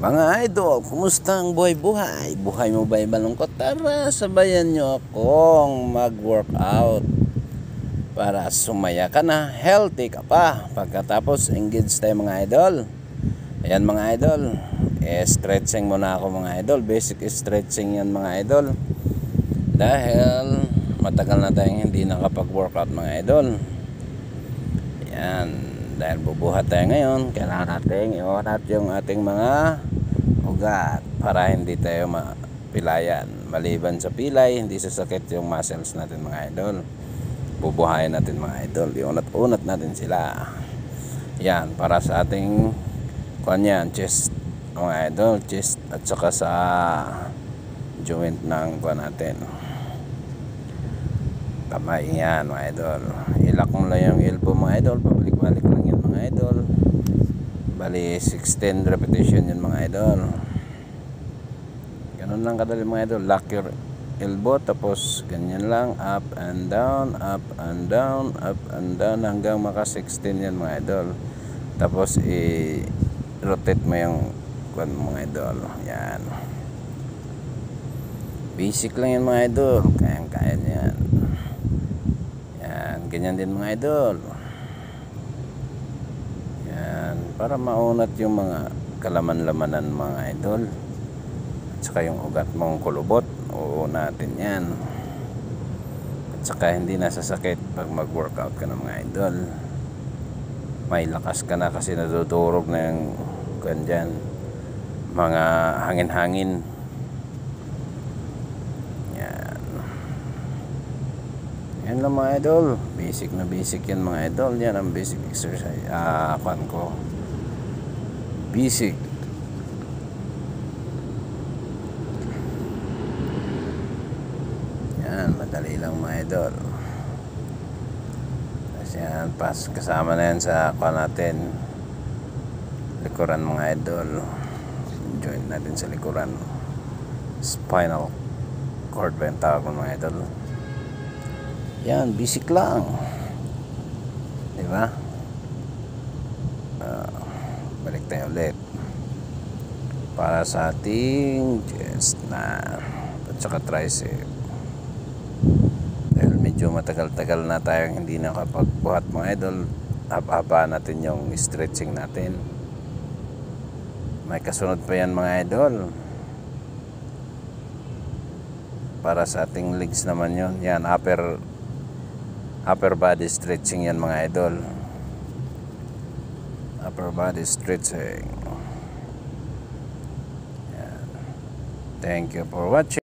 Mga idol, kumusta ang buhay-buhay? Buhay mo ba'y malungkot? Tara, sabayan nyo akong mag-workout para sumaya ka na, healthy ka pa. Pagkatapos, engage tayo mga idol. Ayan mga idol, stretching muna ako mga idol. Basic stretching yan mga idol. Dahil matagal na tayong hindi nakapag-workout mga idol. Ayan, dahil bubuhat tayo ngayon, kailangan natin iwanat yung ating mga ugat para hindi tayo mapilayan. Maliban sa pilay, hindi sasakit yung muscles natin mga idol. Bubuhayin natin mga idol, iunat-unat natin sila. Yan, para sa ating kanyan, chest mga idol, chest at saka sa joint ng kuwan natin, kamay. Yan mga idol, ilak mo lang yung elbow mga idol, pabalik-balik lang yan mga idol. Bali 16 repetition yan mga idol. Ganun lang kadali mga idol. Lock your elbow, tapos ganyan lang, up and down, up and down, up and down, hanggang maka 16 yan mga idol. Tapos i-rotate mo yung kuwan mga idol. Yan, basic lang yan mga idol, kayang-kaya yan. Yan, ganyan din mga idol. Yan, para maunat yung mga kalaman-lamanan mga idol, at saka yung ugat mong kulubot, uunatin yan. At saka hindi nasasakit pag mag-workout ka na mga idol. May lakas ka na kasi nadudurog na yung kanyan, mga hangin-hangin. Yan lang mga idol, basic na basic yan mga idol. Yan ang basic exercise, kwan ko, basic. Yan, madali lang mga idol. Kasi yan, kasama na yan sa kwan natin, likuran mga idol. Join natin sa likuran, spinal cord ba yung tawag mga idol. Yan, basic lang, diba? Balik tayo ulit para sa ating chest na at saka tricep. Dahil medyo matagal-tagal na tayong hindi nakapagbuhat mga idol, haba natin yung stretching natin. May kasunod pa yan mga idol, para sa ating legs naman yun. Yan, upper body stretching yan mga idol. Upper body stretching. Yan. Thank you for watching.